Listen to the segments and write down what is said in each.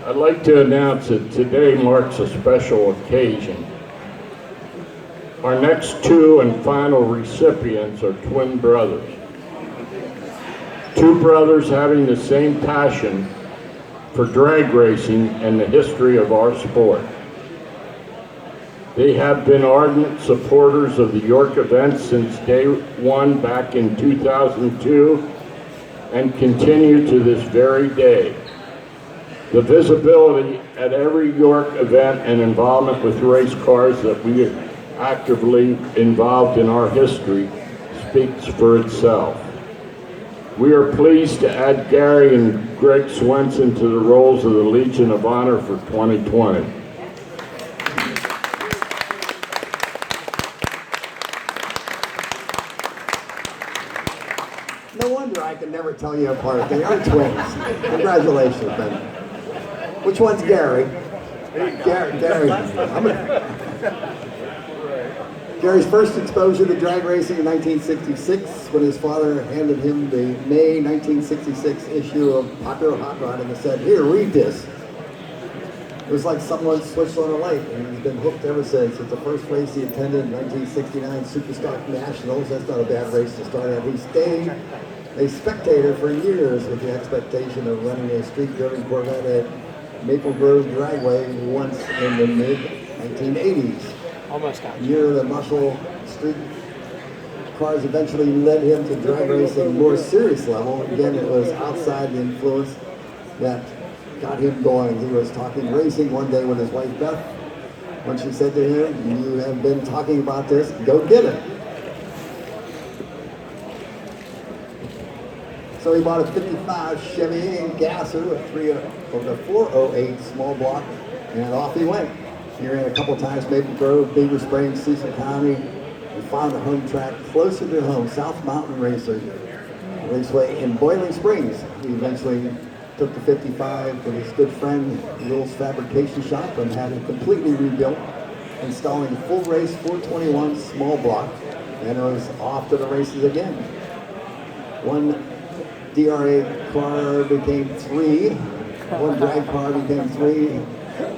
I'd like to announce that today marks a special occasion. Our next two and final recipients are twin brothers. Two brothers having the same passion for drag racing and the history of our sport. They have been ardent supporters of the York event since day one back in 2002 and continue to this very day. The visibility at every York event and involvement with race cars that we are actively involved in our history speaks for itself. We are pleased to add Gary and Greg Swenson to the roles of the Legion of Honor for 2020. No wonder I can never tell you apart. They are twins. Congratulations, Ben. Which one's Gary? Gary. Gary's first exposure to drag racing in 1966 when his father handed him the May 1966 issue of Popular Hot Rod and said, "Here, read this." It was like someone switched on a light, and he's been hooked ever since. It's the first race he attended in 1969 Superstock Nationals. That's not a bad race to start at. He stayed a spectator for years with the expectation of running a street-driven Corvette at Maple Grove Dragway once in the mid-1980s. Almost got you. Year the muscle street cars eventually led him to drag racing more serious level. Again, it was outside the influence that got him going. He was talking racing one day with his wife Beth when she said to him, "You have been talking about this, go get it." So he bought a 55 Chevy Gasser with a 408 small block, and off he went. He ran a couple times Maple Grove, Beaver Springs, Cecil County, and found a home track closer to home, South Mountain Raceway in Boiling Springs. He eventually took the 55 to his good friend Will's fabrication shop and had it completely rebuilt, installing a full race 421 small block, and it was off to the races again. One DRA car became three, one drag car became three.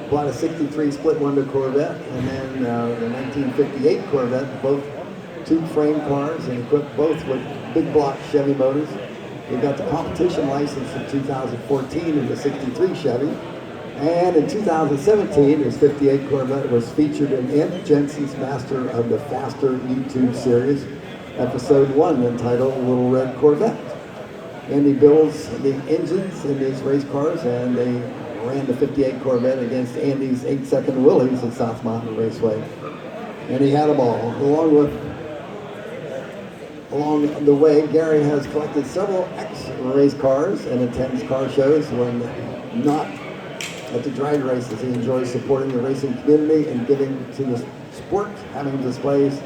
Bought a 63 split window Corvette, and then the 1958 Corvette, both tube frame cars, and equipped both with big block Chevy motors. He got the competition license in 2014 in the 63 Chevy, and in 2017 his 58 Corvette was featured in Ant Jensen's Master of the Faster YouTube series, episode 1, entitled Little Red Corvette. And he builds the engines in these race cars, and they ran the 58 Corvette against Andy's 8-second Willies at South Mountain Raceway. And he had them all. Along the way, Gary has collected several X-race cars and attends car shows when not at the drag races. He enjoys supporting the racing community and giving to the sport, having displays,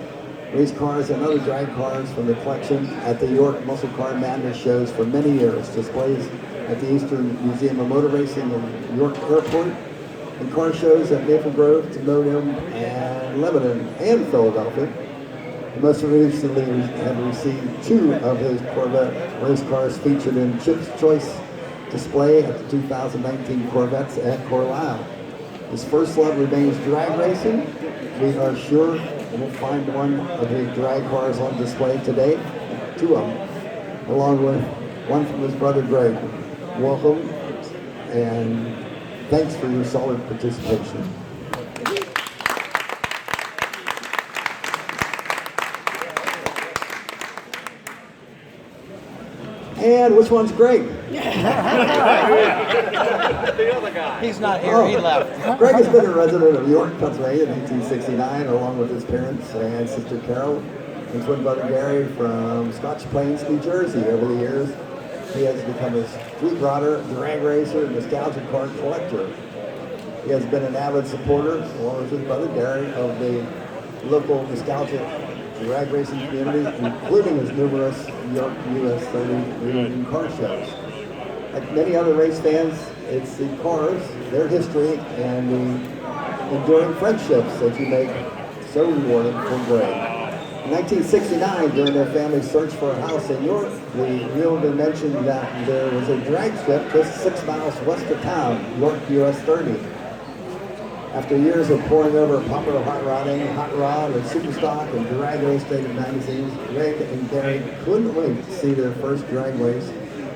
race cars and other drag cars from the collection at the York Muscle Car Madness shows for many years. Displays at the Eastern Museum of Motor Racing in York Airport, and car shows at Maple Grove, Timonium, and Lebanon, and Philadelphia. Most recently have received 2 of his Corvette race cars featured in Chip's Choice display at the 2019 Corvettes at Carlisle. His first love remains drag racing. We are sure we'll find one of his drag cars on display today, 2 of them, along with one from his brother Greg. Welcome, and thanks for your solid participation. And which one's Greg? The other guy. He's not here, he left. Greg has been a resident of York, Pennsylvania in 1869, along with his parents and sister Carol, and twin brother Gary from Scotch Plains, New Jersey. Over the years, he has become a street rodder, drag racer, and nostalgia car collector. He has been an avid supporter, along with his brother Gary, of the local nostalgia drag racing community, including his numerous York US 30 Leegion car shows. Like many other race fans, it's the cars, their history, and the enduring friendships that you make so rewarding for Greg. In 1969, during their family search for a house in York, the realtor mentioned that there was a drag strip just 6 miles west of town, York US 30. After years of poring over popular hot rodding, hot rod, and superstock, and drag race dated magazines, Greg and Gary couldn't wait to see their first drag race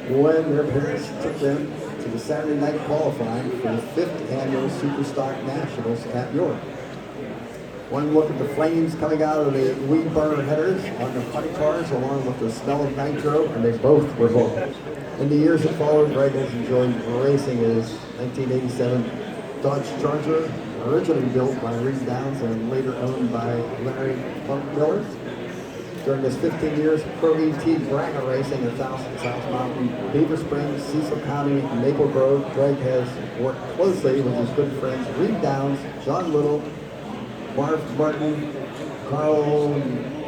when their parents took them to the Saturday night qualifying for the 5th annual Superstock Nationals at York. One look at the flames coming out of the weed burner headers on the funny cars, along with the smell of nitro, and they both were hooked. In the years that followed, Greg has enjoyed racing his 1987 Dodge Charger, originally built by Reed Downs and later owned by Larry Funk Miller. During his 15 years Pro ET Braga racing in South Mountain, Beaver Springs, Cecil County, Maple Grove, Greg has worked closely with his good friends Reed Downs, John Little, Marv Martin, Carl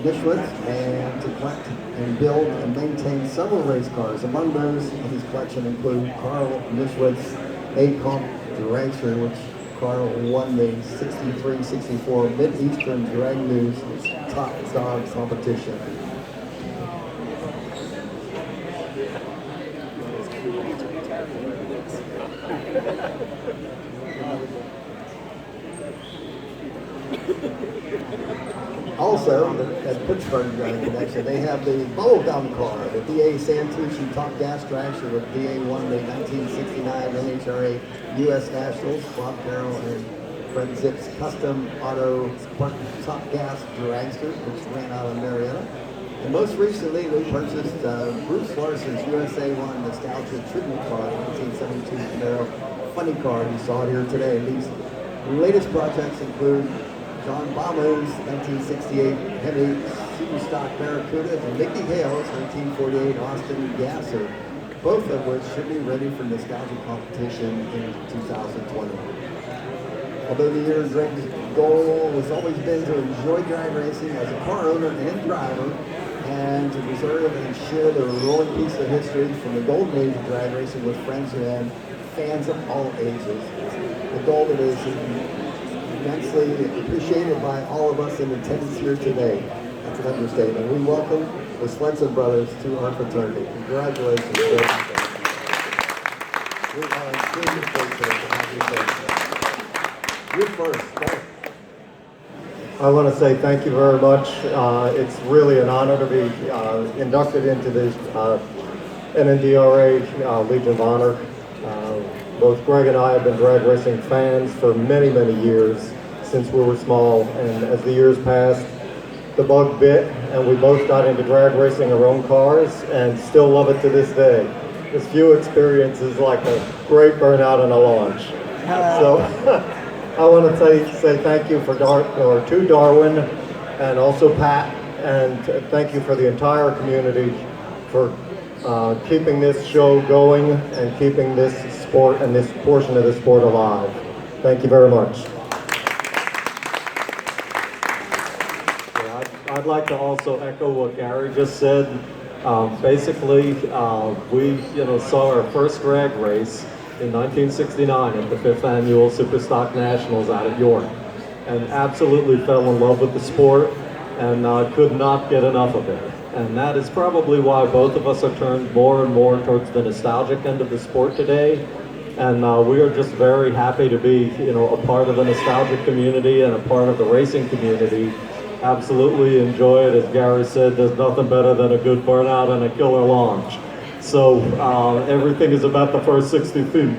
Nishwitz, and to collect and build and maintain several race cars. Among those in his collection include Carl Nishwitz A-Comp Dragster, which Carl won the 63-64 Mid-Eastern Drag News Top Dog competition. Also, at Pittsburgh connection, they have the bubblegum car, the DA Santucci Top Gas Dragster, with DA won the 1969 NHRA U.S. Nationals, Bob Carroll and Fred Zipp's Custom Auto Top Gas Dragster, which ran out of Marietta. And most recently, they purchased Bruce Larson's USA 1 Nostalgia Tribute car, the 1972 Camaro Funny car. You saw it here today. These latest projects include John Baumann's 1968 Heavy Superstock Barracuda and Mickey Hale's 1948 Austin Gasser, both of which should be ready for nostalgia competition in 2020. Although the year Greg's goal has always been to enjoy drag racing as a car owner and driver, and to preserve and share the rolling piece of history from the golden age of drag racing with friends and fans of all ages. The goal that is immensely appreciated by all of us in attendance here today. That's an understatement. We welcome the Swenson brothers to our fraternity. Congratulations. We are extremely grateful to have you here. You first. Go. I want to say thank you very much. It's really an honor to be inducted into this NNDRA Legion of Honor. Both Greg and I have been drag racing fans for many, many years, since we were small, and as the years passed, the bug bit, and we both got into drag racing our own cars, and still love it to this day. There's few experiences like a great burnout and a launch. So I want to say thank you to Darwin, and also Pat, and thank you for the entire community for keeping this show going and keeping this sport and this portion of the sport alive. Thank you very much. I'd like to also echo what Gary just said. Basically, we saw our first drag race in 1969 at the 5th Annual Superstock Nationals out at York, and absolutely fell in love with the sport and could not get enough of it. And that is probably why both of us are turned more and more towards the nostalgic end of the sport today. And we are just very happy to be, a part of the nostalgic community and a part of the racing community. Absolutely enjoy it. As Gary said, there's nothing better than a good burnout and a killer launch. So everything is about the first 60 feet.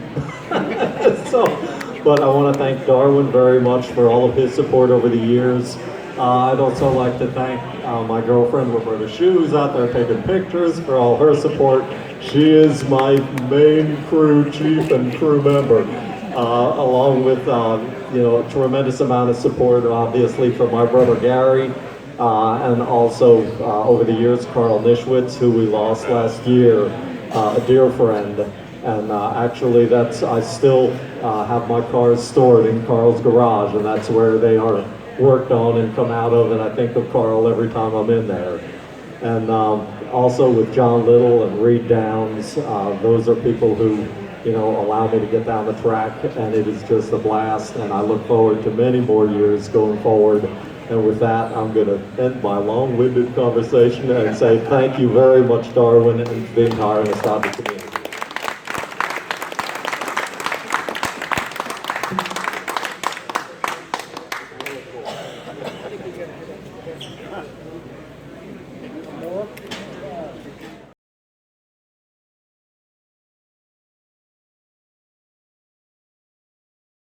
But I want to thank Darwin very much for all of his support over the years. I'd also like to thank my girlfriend, Roberta Shue, who's out there taking pictures, for all her support. She is my main crew chief and crew member, along with a tremendous amount of support, obviously, from my brother Gary, and also over the years, Carl Nishwitz, who we lost last year, a dear friend. And actually, I still have my cars stored in Carl's garage, and that's where they are worked on and come out of, and I think of Carl every time I'm in there. And also with John Little and Reed Downs, those are people who allow me to get down the track, and it is just a blast, and I look forward to many more years going forward And with that, I'm going to end my long-winded conversation and say thank you very much, Darwin, and the entire Established community.